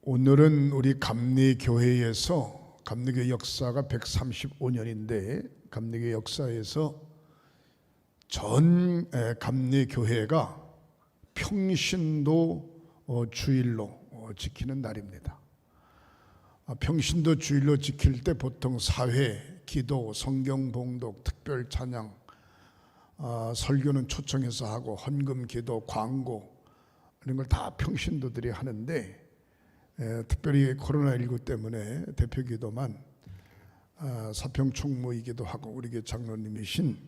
오늘은 우리 감리교회에서 감리교회 역사가 135년인데 감리교회 역사에서 전 감리교회가 평신도 주일로 지키는 날입니다. 평신도 주일로 지킬 때 보통 사회, 기도, 성경 봉독, 특별 찬양, 설교는 초청해서 하고 헌금 기도, 광고 이런 걸 다 평신도들이 하는데 특별히 코로나19 때문에 대표 기도만 사평총무이기도 하고 우리 교회 장로님이신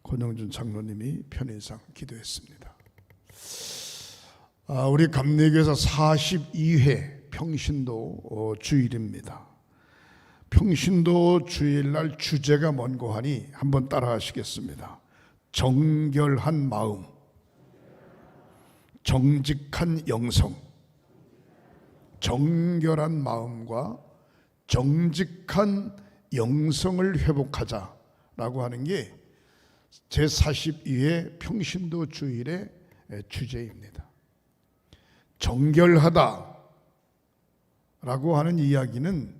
권영준 장로님이 편인상 기도했습니다. 우리 감리교회에서 42회 평신도 주일입니다. 평신도 주일날 주제가 뭔고 하니 한번 따라 하시겠습니다. 정결한 마음, 정직한 영성. 정결한 마음과 정직한 영성을 회복하자라고 하는 게 제42회 평신도 주일의 주제입니다. 정결하다라고 하는 이야기는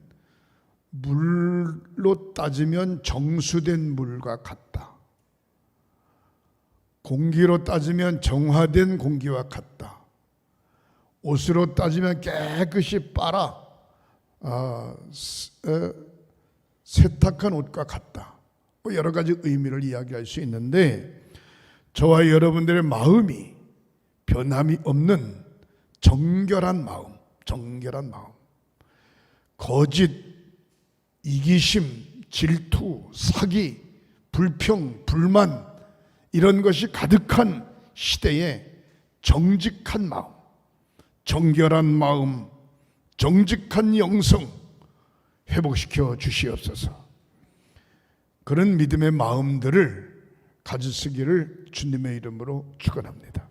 물로 따지면 정수된 물과 같다. 공기로 따지면 정화된 공기와 같다. 옷으로 따지면 깨끗이 빨아 세탁한 옷과 같다. 여러 가지 의미를 이야기할 수 있는데 저와 여러분들의 마음이 변함이 없는 정결한 마음, 정결한 마음, 거짓, 이기심, 질투, 사기, 불평, 불만 이런 것이 가득한 시대에 정직한 마음, 정결한 마음, 정직한 영성 회복시켜 주시옵소서. 그런 믿음의 마음들을 가지시기를 주님의 이름으로 축원합니다.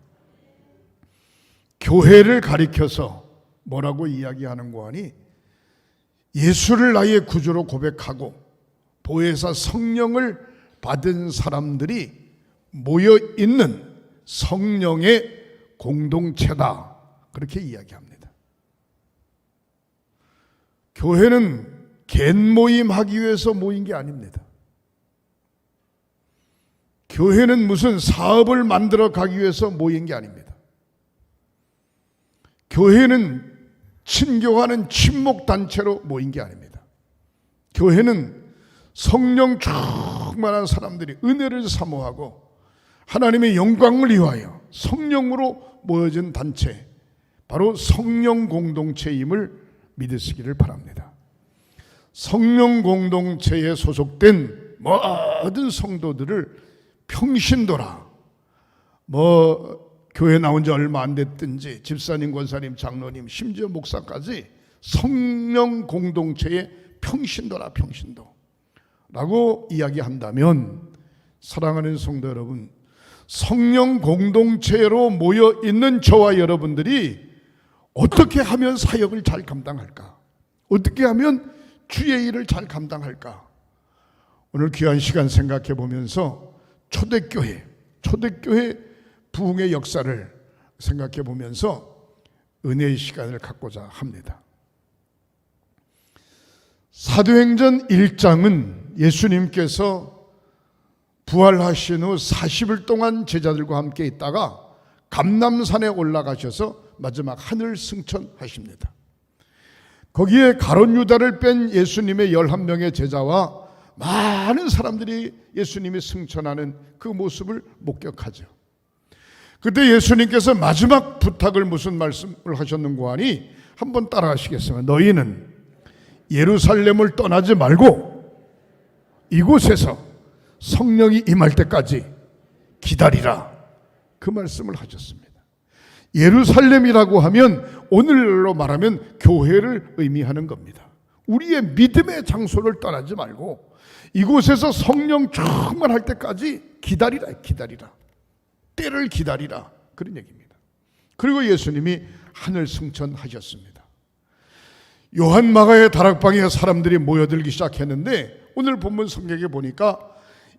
교회를 가리켜서 뭐라고 이야기하는 거 하니 예수를 나의 구주로 고백하고 보혜사 성령을 받은 사람들이 모여 있는 성령의 공동체다. 그렇게 이야기합니다. 교회는 갯모임 하기 위해서 모인 게 아닙니다. 교회는 무슨 사업을 만들어 가기 위해서 모인 게 아닙니다. 교회는 친교하는 친목단체로 모인 게 아닙니다. 교회는 성령 충만한 사람들이 은혜를 사모하고 하나님의 영광을 위하여 성령으로 모여진 단체, 바로 성령 공동체임을 믿으시기를 바랍니다. 성령 공동체에 소속된 모든 성도들을 평신도라, 교회 나온 지 얼마 안 됐든지 집사님, 권사님, 장로님, 심지어 목사까지 성령 공동체의 평신도라, 평신도라고 이야기한다면 사랑하는 성도 여러분, 성령 공동체로 모여 있는 저와 여러분들이 어떻게 하면 사역을 잘 감당할까? 어떻게 하면 주의 일을 잘 감당할까? 오늘 귀한 시간 생각해 보면서 초대교회 부흥의 역사를 생각해 보면서 은혜의 시간을 갖고자 합니다. 사도행전 1장은 예수님께서 부활하신 후 40일 동안 제자들과 함께 있다가 감람산에 올라가셔서 마지막 하늘 승천하십니다. 거기에 가룟 유다를 뺀 예수님의 11명의 제자와 많은 사람들이 예수님이 승천하는 그 모습을 목격하죠. 그때 예수님께서 마지막 부탁을 무슨 말씀을 하셨는고 하니 한번 따라 하시겠습니다. 너희는 예루살렘을 떠나지 말고 이곳에서 성령이 임할 때까지 기다리라. 그 말씀을 하셨습니다. 예루살렘이라고 하면 오늘로 말하면 교회를 의미하는 겁니다. 우리의 믿음의 장소를 떠나지 말고 이곳에서 성령 충만할 때까지 기다리라. 때를 기다리라. 그런 얘기입니다. 그리고 예수님이 하늘 승천하셨습니다. 요한 마가의 다락방에 사람들이 모여들기 시작했는데 오늘 본문 성경에 보니까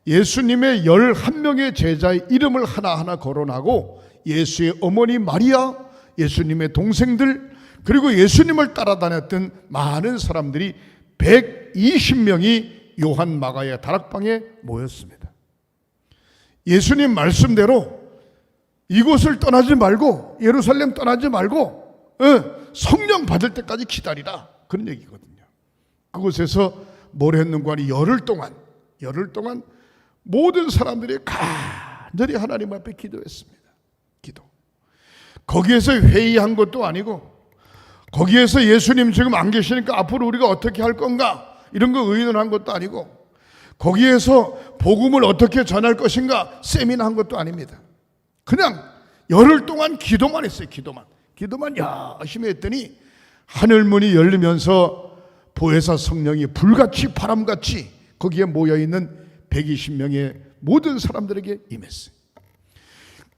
예수님의 11명의 제자의 이름을 하나하나 거론하고 예수의 어머니 마리아, 예수님의 동생들, 그리고 예수님을 따라다녔던 많은 사람들이 120명이 요한 마가의 다락방에 모였습니다. 예수님 말씀대로 이곳을 떠나지 말고, 예루살렘 떠나지 말고 성령 받을 때까지 기다리라, 그런 얘기거든요. 그곳에서 뭘 했는가 하니 열흘 동안 모든 사람들이 간절히 하나님 앞에 기도했습니다. 기도. 거기에서 회의한 것도 아니고, 거기에서 예수님 지금 안 계시니까 앞으로 우리가 어떻게 할 건가 이런 거 의논한 것도 아니고, 거기에서 복음을 어떻게 전할 것인가 세미나한 것도 아닙니다. 그냥 열흘 동안 기도만 했어요. 기도만 열심히 했더니 하늘문이 열리면서 보혜사 성령이 불같이 바람같이 거기에 모여있는 120명의 모든 사람들에게 임했어요.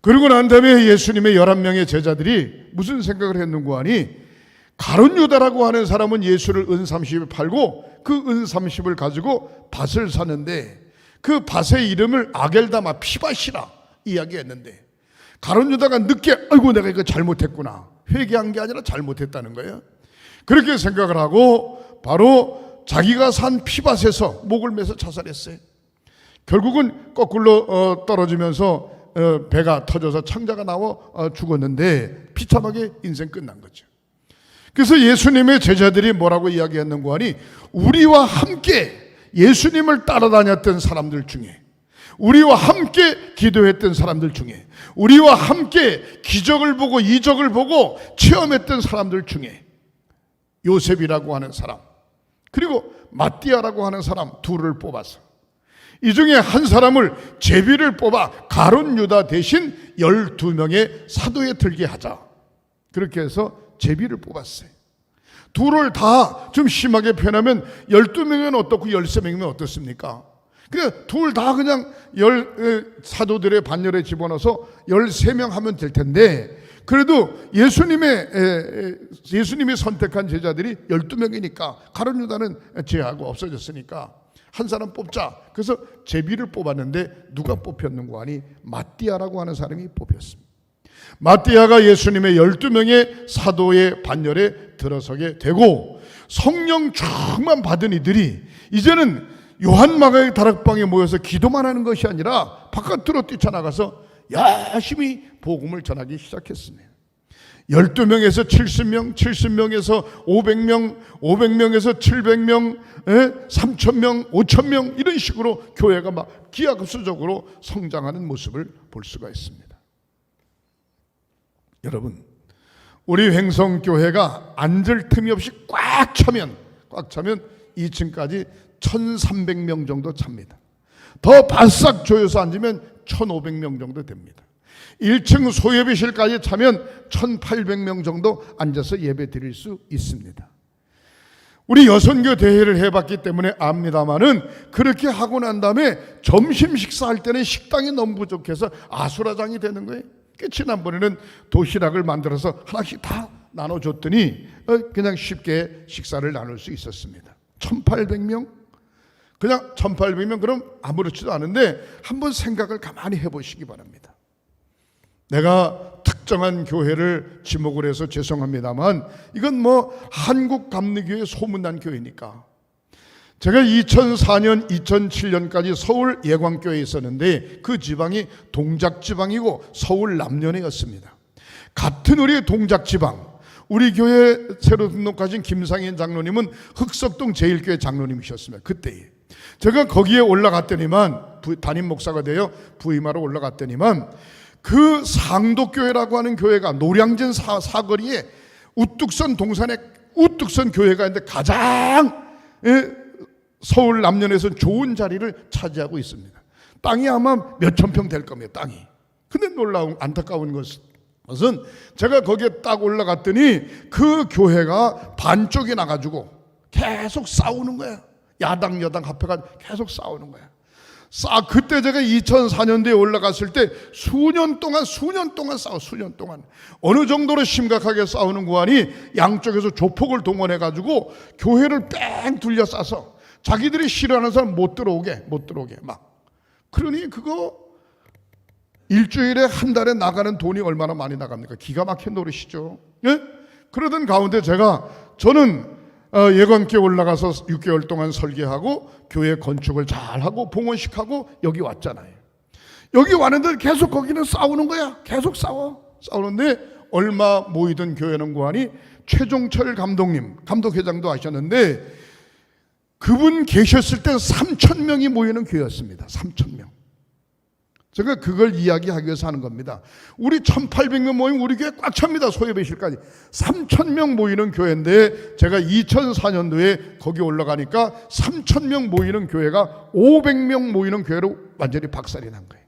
그러고 난 다음에 예수님의 11명의 제자들이 무슨 생각을 했는가 하니, 가룟 유다라고 하는 사람은 예수를 은 30에 팔고 그 은 30을 가지고 밭을 사는데, 그 밭의 이름을 아겔다마 피밭이라 이야기했는데, 가룟 유다가 늦게 아이고 내가 이거 잘못했구나, 회개한 게 아니라 잘못했다는 거예요. 그렇게 생각을 하고 바로 자기가 산 피밭에서 목을 매서 자살했어요. 결국은 거꾸로 떨어지면서 배가 터져서 창자가 나와 죽었는데 비참하게 인생 끝난 거죠. 그래서 예수님의 제자들이 뭐라고 이야기했는가 하니, 우리와 함께 예수님을 따라다녔던 사람들 중에, 우리와 함께 기도했던 사람들 중에, 우리와 함께 기적을 보고 이적을 보고 체험했던 사람들 중에 요셉이라고 하는 사람, 그리고 마띠아라고 하는 사람 둘을 뽑아서 이 중에 한 사람을 제비를 뽑아 가룟 유다 대신 12명의 사도에 들게 하자. 그렇게 해서 제비를 뽑았어요. 둘을 다 좀 심하게 표현하면 12명은 어떻고 13명이면 어떻습니까? 그냥 둘 다 그냥 사도들의 반열에 집어넣어서 13명 하면 될 텐데, 그래도 예수님이 선택한 제자들이 12명이니까 가룟 유다는 제하고 없어졌으니까 한 사람 뽑자. 그래서 제비를 뽑았는데 누가 뽑혔는가 하니 마띠아라고 하는 사람이 뽑혔습니다. 마띠아가 예수님의 12명의 사도의 반열에 들어서게 되고, 성령 충만 받은 이들이 이제는 요한 마가의 다락방에 모여서 기도만 하는 것이 아니라 바깥으로 뛰쳐나가서 열심히 복음을 전하기 시작했습니다. 12명에서 70명, 70명에서 500명, 500명에서 700명, 3,000명, 5,000명 이런 식으로 교회가 막 기하급수적으로 성장하는 모습을 볼 수가 있습니다. 여러분, 우리 횡성교회가 앉을 틈이 없이 꽉 차면 2층까지 1,300명 정도 찹니다. 더 바싹 조여서 앉으면 1,500명 정도 됩니다. 1층 소예배실까지 차면 1,800명 정도 앉아서 예배 드릴 수 있습니다. 우리 여선교 대회를 해봤기 때문에 압니다마는, 그렇게 하고 난 다음에 점심 식사할 때는 식당이 너무 부족해서 아수라장이 되는 거예요. 지난번에는 도시락을 만들어서 하나씩 다 나눠줬더니 그냥 쉽게 식사를 나눌 수 있었습니다. 1,800명? 그냥 1,800명 그럼 아무렇지도 않은데 한번 생각을 가만히 해보시기 바랍니다. 내가 특정한 교회를 지목을 해서 죄송합니다만, 이건 한국 감리교회 소문난 교회니까. 제가 2004년, 2007년까지 서울 예광교회에 있었는데 그 지방이 동작지방이고 서울 남년회였습니다. 같은 우리 동작지방, 우리 교회 새로 등록하신 김상현 장로님은 흑석동 제1교회 장로님이셨습니다. 그때에 제가 거기에 올라갔더니만, 담임 목사가 되어 부임하러 올라갔더니만, 그 상도교회라고 하는 교회가 노량진 사거리에 우뚝선 동산에 우뚝선 교회가 있는데 가장 서울 남년에서 좋은 자리를 차지하고 있습니다. 땅이 아마 몇천 평 될 겁니다. 땅이. 근데 안타까운 것은 제가 거기에 딱 올라갔더니 그 교회가 반쪽이 나가지고 계속 싸우는 거야. 야당 여당 합해가지고 계속 싸우는 거야. 그때 제가 2004년도에 올라갔을 때 수년 동안 싸워. 수년 동안 어느 정도로 심각하게 싸우는 거 아니, 양쪽에서 조폭을 동원해가지고 교회를 뺑 둘러싸서 자기들이 싫어하는 사람 못 들어오게 막. 그러니 그거 일주일에 한 달에 나가는 돈이 얼마나 많이 나갑니까? 기가 막힌 노릇이죠. 예? 그러던 가운데 저는 예관교회 올라가서 6개월 동안 설계하고 교회 건축을 잘하고 봉헌식하고 여기 왔잖아요. 여기 왔는데 계속 거기는 싸우는 거야. 계속 싸우는데 얼마 모이던 교회는 고하니 최종철 감독님, 감독회장도 하셨는데 그분 계셨을 때 3,000명이 모이는 교회였습니다. 3,000명. 제가 그걸 이야기하기 위해서 하는 겁니다. 우리 1,800명 모이면 우리 교회 꽉 찹니다. 소예배실까지 3,000명 모이는 교회인데 제가 2004년도에 거기 올라가니까 3,000명 모이는 교회가 500명 모이는 교회로 완전히 박살이 난 거예요.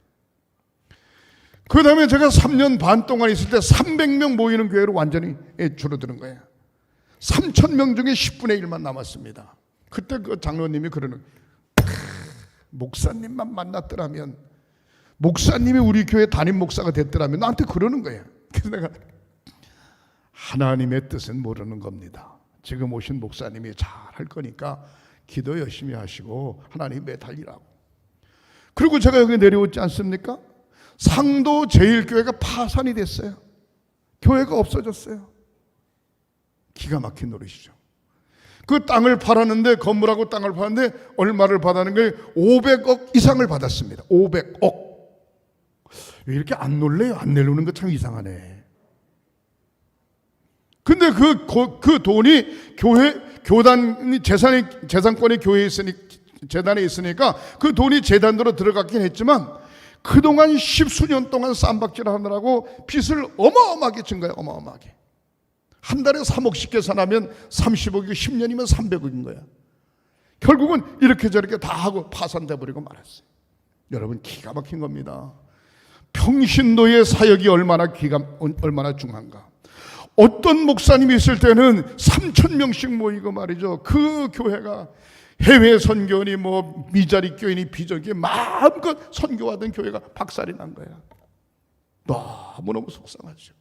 그 다음에 제가 3년 반 동안 있을 때 300명 모이는 교회로 완전히 줄어드는 거예요. 3,000명 중에 10분의 1만 남았습니다. 그때 그 장로님이 그러는, 목사님만 만났더라면, 목사님이 우리 교회 담임 목사가 됐더라면 나한테 그러는 거예요. 그래서 내가 하나님의 뜻은 모르는 겁니다. 지금 오신 목사님이 잘 할 거니까 기도 열심히 하시고 하나님 매달리라고. 그리고 제가 여기 내려오지 않습니까? 상도 제일교회가 파산이 됐어요. 교회가 없어졌어요. 기가 막힌 노릇이죠. 그 땅을 팔았는데, 건물하고 땅을 팔았는데 얼마를 받았는 거예요? 500억 이상을 받았습니다. 500억. 왜 이렇게 안 놀래요? 안 내려오는 거 참 이상하네. 근데 그 돈이 교단이 재산권이 교회에 있으니, 재단에 있으니까 그 돈이 재단으로 들어갔긴 했지만 그동안 10수년 동안 쌈박질 하느라고 빚을 어마어마하게 진 거예요. 어마어마하게. 한 달에 3억씩 계산하면 30억이고 10년이면 300억인 거야. 결국은 이렇게 저렇게 다 하고 파산돼 버리고 말았어요. 여러분, 기가 막힌 겁니다. 평신도의 사역이 얼마나 중요한가. 어떤 목사님이 있을 때는 3,000명씩 모이고 말이죠. 그 교회가 해외 선교인이 미자리 교인이 비전교회 마음껏 선교하던 교회가 박살이 난 거야. 너무너무 속상하죠.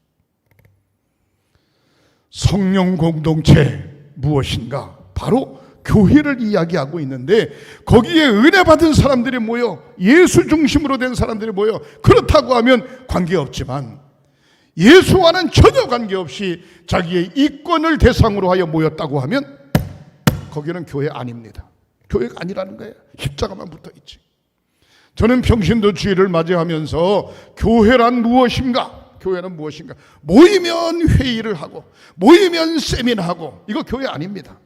성령 공동체 무엇인가? 바로 교회를 이야기하고 있는데 거기에 은혜 받은 사람들이 모여, 예수 중심으로 된 사람들이 모여, 그렇다고 하면 관계없지만 예수와는 전혀 관계없이 자기의 이권을 대상으로 하여 모였다고 하면 거기는 교회 아닙니다. 교회가 아니라는 거예요. 십자가만 붙어있지. 저는 평신도 주일을 맞이하면서 교회란 무엇인가? 교회는 무엇인가? 모이면 회의를 하고 모이면 세미나하고, 이거 교회 아닙니다.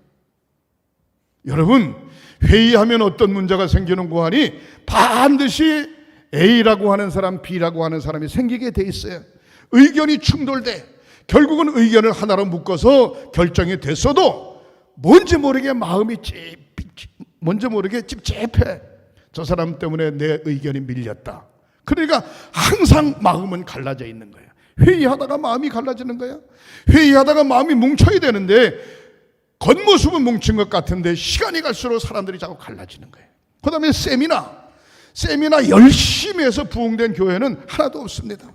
여러분, 회의하면 어떤 문제가 생기는 거 하니 반드시 A라고 하는 사람, B라고 하는 사람이 생기게 돼 있어요. 의견이 충돌돼. 결국은 의견을 하나로 묶어서 결정이 됐어도 뭔지 모르게 마음이 뭔지 모르게 찝찝해. 저 사람 때문에 내 의견이 밀렸다. 그러니까 항상 마음은 갈라져 있는 거예요. 회의하다가 마음이 갈라지는 거예요. 회의하다가 마음이 뭉쳐야 되는데 겉모습은 뭉친 것 같은데 시간이 갈수록 사람들이 자꾸 갈라지는 거예요. 그 다음에 세미나 열심히 해서 부흥된 교회는 하나도 없습니다.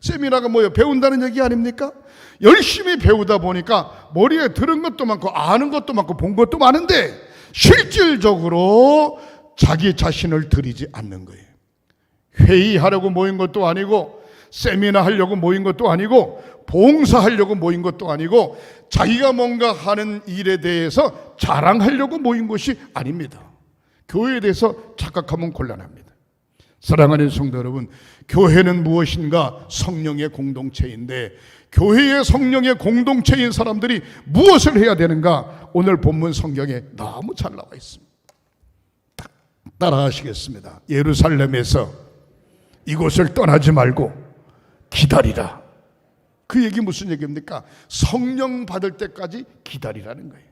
세미나가 뭐예요? 배운다는 얘기 아닙니까? 열심히 배우다 보니까 머리에 들은 것도 많고 아는 것도 많고 본 것도 많은데 실질적으로 자기 자신을 들이지 않는 거예요. 회의하려고 모인 것도 아니고, 세미나 하려고 모인 것도 아니고, 봉사하려고 모인 것도 아니고, 자기가 뭔가 하는 일에 대해서 자랑하려고 모인 것이 아닙니다. 교회에 대해서 착각하면 곤란합니다. 사랑하는 성도 여러분, 교회는 무엇인가? 성령의 공동체인데, 교회의 성령의 공동체인 사람들이 무엇을 해야 되는가? 오늘 본문 성경에 너무 잘 나와 있습니다. 따라하시겠습니다. 예루살렘에서 이곳을 떠나지 말고 기다리라. 그 얘기 무슨 얘기입니까? 성령 받을 때까지 기다리라는 거예요.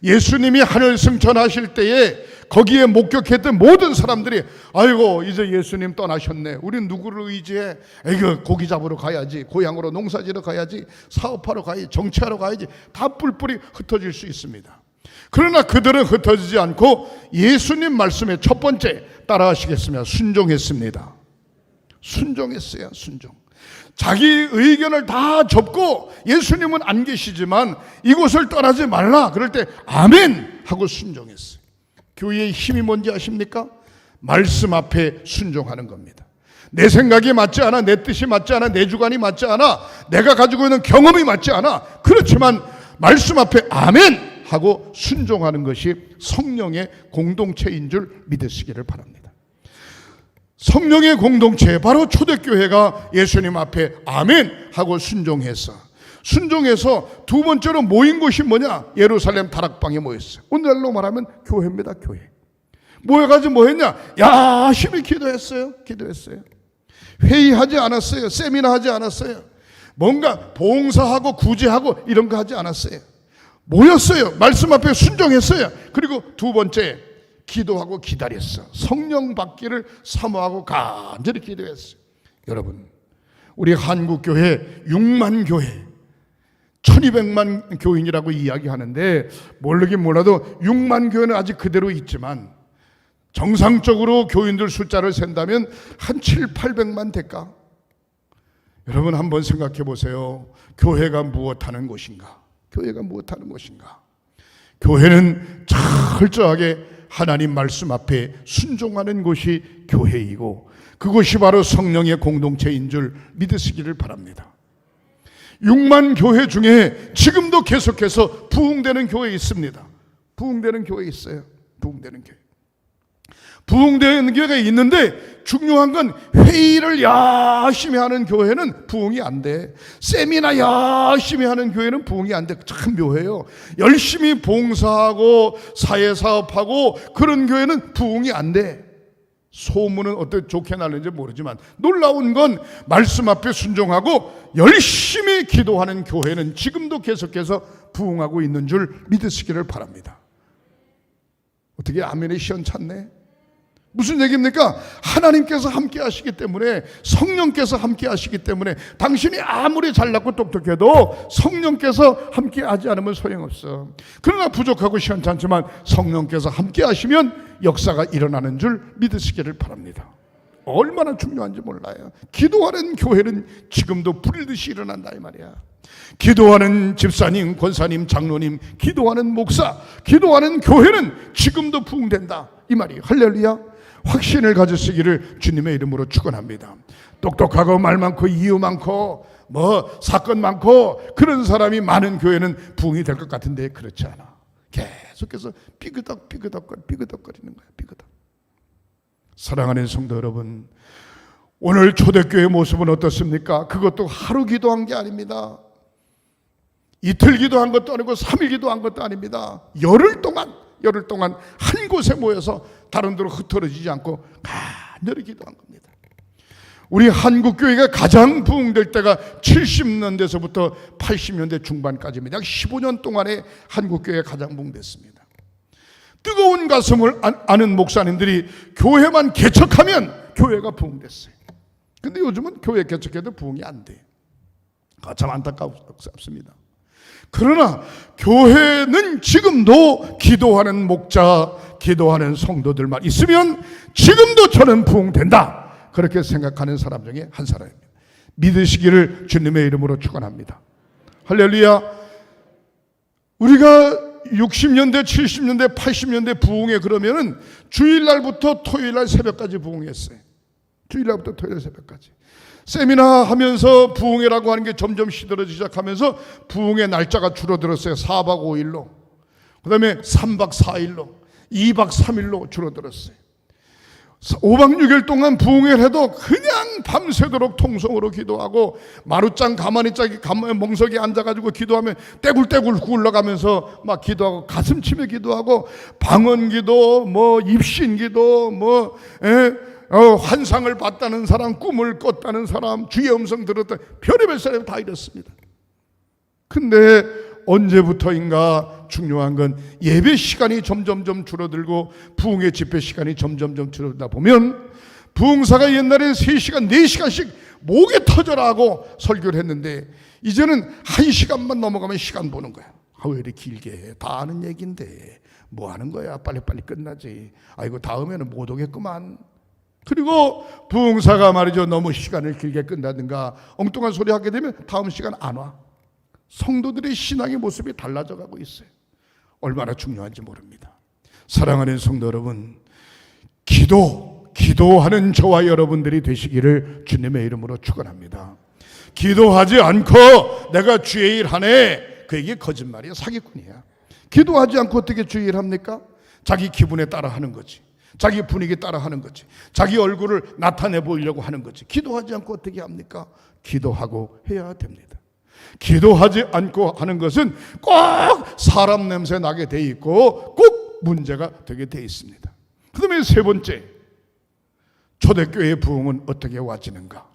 예수님이 하늘 승천하실 때에 거기에 목격했던 모든 사람들이, 아이고 이제 예수님 떠나셨네, 우린 누구를 의지해? 이거 고기 잡으러 가야지, 고향으로 농사지러 가야지, 사업하러 가야지, 정치하러 가야지, 다 뿔뿔이 흩어질 수 있습니다. 그러나 그들은 흩어지지 않고 예수님 말씀에 첫 번째, 따라하시겠습니다. 순종했습니다. 순종했어요. 순종. 자기 의견을 다 접고 예수님은 안 계시지만 이곳을 떠나지 말라 그럴 때 아멘 하고 순종했어요. 교회의 힘이 뭔지 아십니까? 말씀 앞에 순종하는 겁니다. 내 생각이 맞지 않아, 내 뜻이 맞지 않아, 내 주관이 맞지 않아, 내가 가지고 있는 경험이 맞지 않아. 그렇지만 말씀 앞에 아멘 하고 순종하는 것이 성령의 공동체인 줄 믿으시기를 바랍니다. 성령의 공동체, 바로 초대교회가 예수님 앞에 아멘 하고 순종해서 두 번째로 모인 곳이 뭐냐? 예루살렘 다락방에 모였어요. 오늘날로 말하면 교회입니다. 교회. 모여가지고 뭐 했냐? 열심히 기도했어요. 회의하지 않았어요. 세미나 하지 않았어요. 뭔가 봉사하고 구제하고 이런 거 하지 않았어요. 모였어요. 말씀 앞에 순종했어요. 그리고 두 번째, 기도하고 기다렸어. 성령 받기를 사모하고 간절히 기도했어요. 여러분, 우리 한국교회 6만 교회 1200만 교인이라고 이야기하는데, 모르긴 몰라도 6만 교회는 아직 그대로 있지만 정상적으로 교인들 숫자를 센다면 한 700~800만 될까? 여러분 한번 생각해 보세요. 교회가 무엇하는 곳인가? 교회는 철저하게 하나님 말씀 앞에 순종하는 곳이 교회이고, 그것이 바로 성령의 공동체인 줄 믿으시기를 바랍니다. 6만 교회 중에 지금도 계속해서 부흥되는 교회 있습니다. 부흥되는 교회 있어요. 부흥되는 교회가 있는데, 중요한 건 회의를 열심히 하는 교회는 부흥이 안 돼. 세미나 열심히 하는 교회는 부흥이 안 돼. 참 묘해요. 열심히 봉사하고 사회사업하고 그런 교회는 부흥이 안 돼. 소문은 어떻게 좋게 나는지 모르지만 놀라운 건 말씀 앞에 순종하고 열심히 기도하는 교회는 지금도 계속해서 부흥하고 있는 줄 믿으시기를 바랍니다. 어떻게 아멘이 시원찮네? 무슨 얘기입니까? 하나님께서 함께 하시기 때문에, 성령께서 함께 하시기 때문에, 당신이 아무리 잘났고 똑똑해도 성령께서 함께 하지 않으면 소용없어. 그러나 부족하고 시원찮지만 성령께서 함께 하시면 역사가 일어나는 줄 믿으시기를 바랍니다. 얼마나 중요한지 몰라요. 기도하는 교회는 지금도 불듯이 일어난다 이 말이야. 기도하는 집사님, 권사님, 장로님, 기도하는 목사, 기도하는 교회는 지금도 부흥된다 이 말이에요. 할렐루야. 확신을 가지시기를 주님의 이름으로 축원합니다. 똑똑하고 말 많고 이유 많고 뭐 사건 많고 그런 사람이 많은 교회는 부흥이 될 것 같은데 그렇지 않아. 계속해서 삐그덕거리는 거야. 삐그덕. 사랑하는 성도 여러분, 오늘 초대교회 모습은 어떻습니까? 그것도 하루 기도한 게 아닙니다. 이틀 기도한 것도 아니고 3일 기도한 것도 아닙니다. 열흘 동안 한 곳에 모여서 다른 데로 흩어지지 않고 간절히 기도한 겁니다. 우리 한국교회가 가장 부흥될 때가 70년대에서부터 80년대 중반까지입니다. 약 15년 동안에 한국교회가 가장 부흥됐습니다. 뜨거운 가슴을 아는 목사님들이 교회만 개척하면 교회가 부흥됐어요. 근데 요즘은 교회 개척해도 부흥이 안 돼. 참 안타깝습니다. 그러나 교회는 지금도 기도하는 목자, 기도하는 성도들만 있으면 지금도 저는 부흥된다, 그렇게 생각하는 사람 중에 한 사람입니다. 믿으시기를 주님의 이름으로 축원합니다. 할렐루야. 우리가 60년대, 70년대, 80년대 부흥에 그러면은 주일날부터 토요일날 새벽까지 부흥했어요. 주일날부터 토요일 새벽까지. 세미나 하면서 부흥회라고 하는 게 점점 시들어지기 시작하면서 부흥의 날짜가 줄어들었어요. 4박 5일로. 그 다음에 3박 4일로, 2박 3일로 줄어들었어요. 5박 6일 동안 부흥회를 해도 그냥 밤새도록 통성으로 기도하고, 마루짱 가만히 짜기 멍석에 앉아가지고 기도하면 떼굴떼굴 굴러가면서 막 기도하고, 가슴치며 기도하고, 방언기도, 뭐 입신기도, 뭐 환상을 봤다는 사람, 꿈을 꿨다는 사람, 주의 음성 들었다, 별의별 사람이 다 이렇습니다. 근데 언제부터인가 중요한 건 예배 시간이 점점점 줄어들고 부흥의 집회 시간이 점점점 줄어들다 보면, 부흥사가 옛날에 3시간, 4시간씩 목에 터져라 하고 설교를 했는데 이제는 1시간만 넘어가면 시간 보는 거야. 왜 이렇게 길게 해? 다 아는 얘기인데 뭐 하는 거야? 빨리빨리 끝나지. 아이고 다음에는 못 오겠구만. 그리고 부흥사가 말이죠, 너무 시간을 길게 끝나든가 엉뚱한 소리 하게 되면 다음 시간 안 와. 성도들의 신앙의 모습이 달라져 가고 있어요. 얼마나 중요한지 모릅니다. 사랑하는 성도 여러분, 기도하는 저와 여러분들이 되시기를 주님의 이름으로 축원합니다. 기도하지 않고 내가 주의 일 하네, 그게 거짓말이야, 사기꾼이야. 기도하지 않고 어떻게 주의 일 합니까? 자기 기분에 따라 하는 거지, 자기 분위기에 따라 하는 거지, 자기 얼굴을 나타내 보이려고 하는 거지. 기도하지 않고 어떻게 합니까? 기도하고 해야 됩니다. 기도하지 않고 하는 것은 꼭 사람 냄새 나게 돼 있고 꼭 문제가 되게 돼 있습니다. 그 다음에 세 번째, 초대교회의 부흥은 어떻게 와지는가?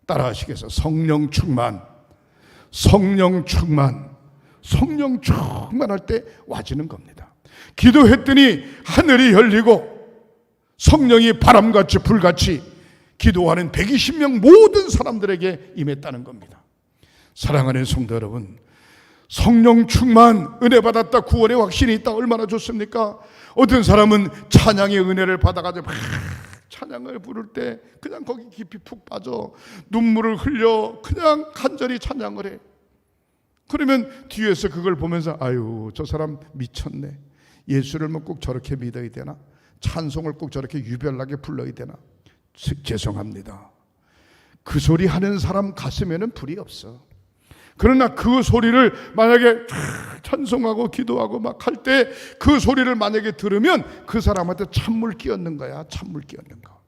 따라 하시겠어요? 성령 충만. 성령 충만할 때 와지는 겁니다. 기도했더니 하늘이 열리고 성령이 바람같이 불같이 기도하는 120명 모든 사람들에게 임했다는 겁니다. 사랑하는 성도 여러분, 성령 충만, 은혜 받았다, 구원의 확신이 있다, 얼마나 좋습니까? 어떤 사람은 찬양의 은혜를 받아가지고 막 찬양을 부를 때 그냥 거기 깊이 푹 빠져 눈물을 흘려 그냥 간절히 찬양을 해. 그러면 뒤에서 그걸 보면서 아유, 저 사람 미쳤네, 예수를 꼭 저렇게 믿어야 되나, 찬송을 꼭 저렇게 유별나게 불러야 되나. 죄송합니다, 그 소리 하는 사람 가슴에는 불이 없어. 그러나 그 소리를 만약에 찬송하고 기도하고 막 할 때 그 소리를 만약에 들으면 그 사람한테 찬물 끼얹는 거야. 찬물 끼얹는 거.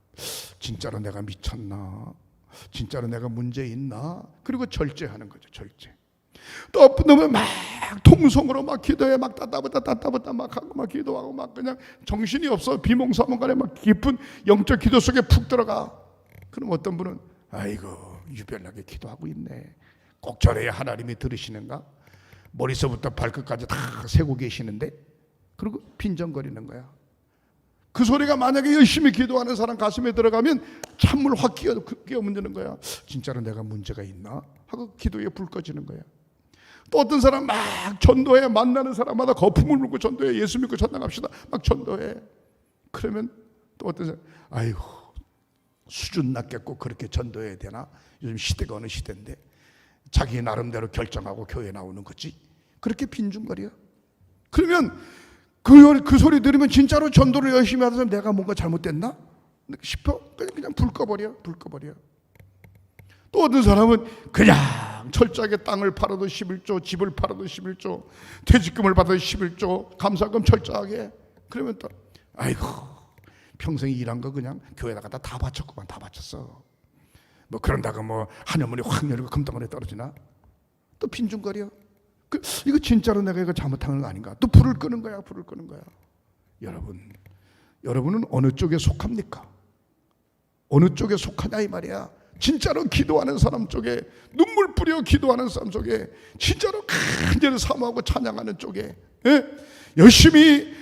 진짜로 내가 미쳤나? 진짜로 내가 문제 있나? 그리고 절제하는 거죠. 절제. 또 어떤 놈은 막 통성으로 막 기도해, 막 따따부따 막 하고 막 기도하고 막 그냥 정신이 없어. 비몽사몽간에 막 깊은 영적 기도 속에 푹 들어가. 그럼 어떤 분은 아이고, 유별나게 기도하고 있네, 꼭 저래야 하나님이 들으시는가? 머리서부터 발끝까지 다 세고 계시는데, 그리고 빈정거리는 거야. 그 소리가 만약에 열심히 기도하는 사람 가슴에 들어가면 찬물 확 끼어문드는 거야. 진짜로 내가 문제가 있나? 하고 기도에 불 꺼지는 거야. 또 어떤 사람 막 전도해, 만나는 사람마다 거품을 물고 전도해, 예수 믿고 전도합시다, 막 전도해. 그러면 또 어떤 사람 아이고, 수준 낮게 꼭 그렇게 전도해야 되나? 요즘 시대가 어느 시대인데 자기 나름대로 결정하고 교회 나오는 거지. 그렇게 빈중거려. 그러면 그 소리 들으면 진짜로 전도를 열심히 하는 사람 내가 뭔가 잘못됐나 싶어. 그냥 불 꺼버려. 또 어떤 사람은 그냥 철저하게 땅을 팔아도 11조, 집을 팔아도 11조, 퇴직금을 받아도 11조, 감사금 철저하게. 그러면 또 아이고, 평생 일한 거 그냥 교회에다가 다 바쳤구만. 다 바쳤어. 뭐 그런다고 뭐 하늘문이 확 열리고 금덩어리 떨어지나? 또 빈중거려. 이거 진짜로 내가 이거 잘못한 거 아닌가? 또 불을 끄는 거야. 여러분은 어느 쪽에 속합니까? 어느 쪽에 속하냐 이 말이야. 진짜로 기도하는 사람 쪽에, 눈물 뿌려 기도하는 사람 쪽에, 진짜로 간절히 사모하고 찬양하는 쪽에, 열심히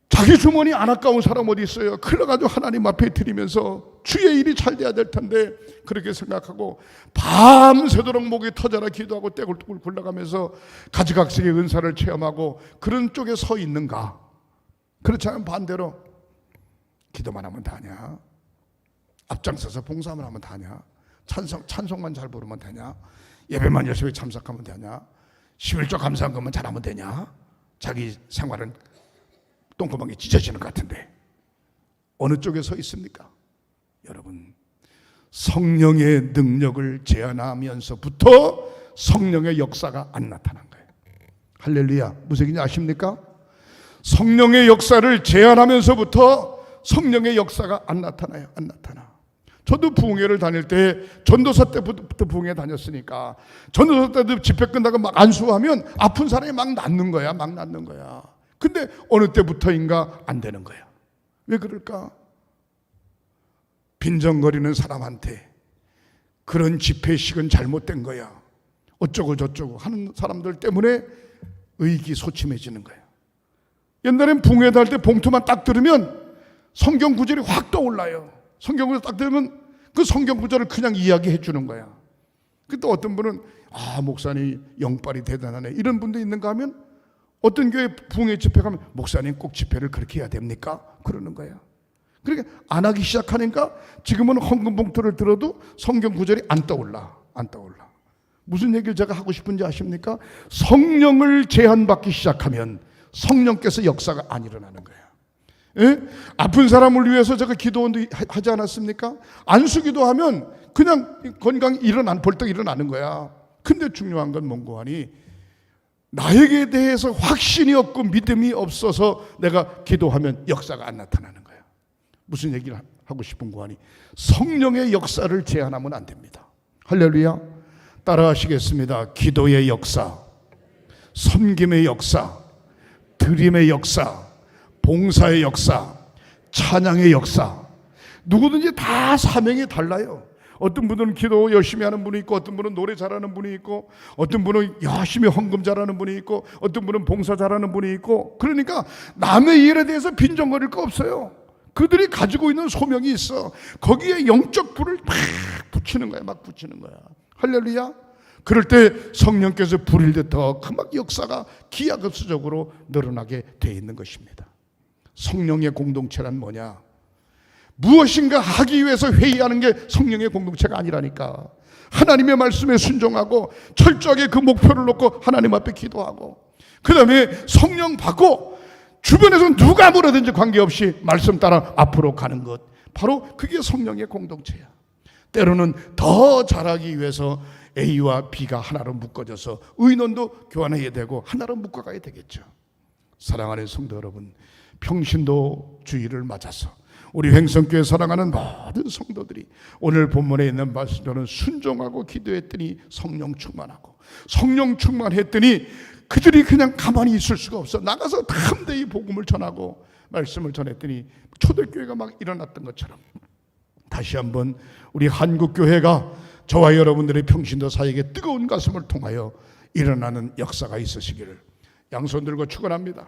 자기 주머니 안 아까운 사람 어디 있어요? 그래가지고 하나님 앞에 드리면서 주의 일이 잘 돼야 될 텐데 그렇게 생각하고 밤새도록 목이 터져라 기도하고 떼굴떼굴 굴러가면서 가지각색의 은사를 체험하고 그런 쪽에 서 있는가? 그렇지 않으면 반대로 기도만 하면 다냐? 앞장서서 봉사만 하면 다냐? 찬송만 잘 부르면 되냐? 예배만 열심히 참석하면 되냐? 11조 감사한 것만 잘하면 되냐? 자기 생활은 똥구멍이 찢어지는 것 같은데 어느 쪽에 서 있습니까? 여러분, 성령의 능력을 제한하면서부터 성령의 역사가 안 나타난 거예요. 할렐루야. 무슨 얘기인지 아십니까? 성령의 역사를 제한하면서부터 성령의 역사가 안 나타나요. 안 나타나. 저도 부흥회를 다닐 때 전도사 때부터 부흥회 다녔으니까 전도사 때도 집회 끝나고 막 안수하면 아픈 사람이 막 낫는 거야. 근데 어느 때부터인가 안 되는 거야. 왜 그럴까? 빈정거리는 사람한테 그런 집회식은 잘못된 거야, 어쩌고 저쩌고 하는 사람들 때문에 의기소침해지는 거야. 옛날엔 부흥회 다닐 때 봉투만 딱 들으면 성경 구절이 확 떠올라요. 성경 구절 딱 들으면 그 성경 구절을 그냥 이야기해 주는 거야. 근데 어떤 분은 목사님 영빨이 대단하네, 이런 분도 있는가 하면 어떤 교회 부흥회 집회 가면 목사님 꼭 집회를 그렇게 해야 됩니까? 그러는 거야. 그러니까 안 하기 시작하니까 지금은 헌금 봉투를 들어도 성경 구절이 안 떠올라. 무슨 얘기를 제가 하고 싶은지 아십니까? 성령을 제한받기 시작하면 성령께서 역사가 안 일어나는 거야. 예? 아픈 사람을 위해서 제가 기도원도 하지 않았습니까? 안수기도 하면 그냥 건강 벌떡 일어나는 거야. 근데 중요한 건 뭔고 하니, 나에게 대해서 확신이 없고 믿음이 없어서 내가 기도하면 역사가 안 나타나는 거야. 무슨 얘기를 하고 싶은 거 하니, 성령의 역사를 제한하면 안 됩니다. 할렐루야. 따라하시겠습니다. 기도의 역사, 섬김의 역사, 드림의 역사, 봉사의 역사, 찬양의 역사. 누구든지 다 사명이 달라요. 어떤 분은 기도 열심히 하는 분이 있고, 어떤 분은 노래 잘하는 분이 있고, 어떤 분은 열심히 헌금 잘하는 분이 있고, 어떤 분은 봉사 잘하는 분이 있고. 그러니까 남의 일에 대해서 빈정거릴 거 없어요. 그들이 가지고 있는 소명이 있어. 거기에 영적 불을 막 붙이는 거야. 막 붙이는 거야. 할렐루야. 그럴 때 성령께서 불일 때 더 그 막 역사가 기하급수적으로 늘어나게 돼 있는 것입니다. 성령의 공동체란 뭐냐? 무엇인가 하기 위해서 회의하는 게 성령의 공동체가 아니라니까. 하나님의 말씀에 순종하고 철저하게 그 목표를 놓고 하나님 앞에 기도하고, 그 다음에 성령 받고 주변에서 누가 뭐라든지 관계없이 말씀 따라 앞으로 가는 것, 바로 그게 성령의 공동체야. 때로는 더 잘하기 위해서 A와 B가 하나로 묶어져서 의논도 교환해야 되고 하나로 묶어가야 되겠죠. 사랑하는 성도 여러분, 평신도 주일을 맞아서 우리 횡성교회 사랑하는 모든 성도들이 오늘 본문에 있는 말씀대로 순종하고 기도했더니 성령 충만하고, 성령 충만했더니 그들이 그냥 가만히 있을 수가 없어. 나가서 담대히 복음을 전하고 말씀을 전했더니 초대교회가 막 일어났던 것처럼, 다시 한번 우리 한국교회가 저와 여러분들의 평신도 사역의 뜨거운 가슴을 통하여 일어나는 역사가 있으시기를 양손 들고 축원합니다.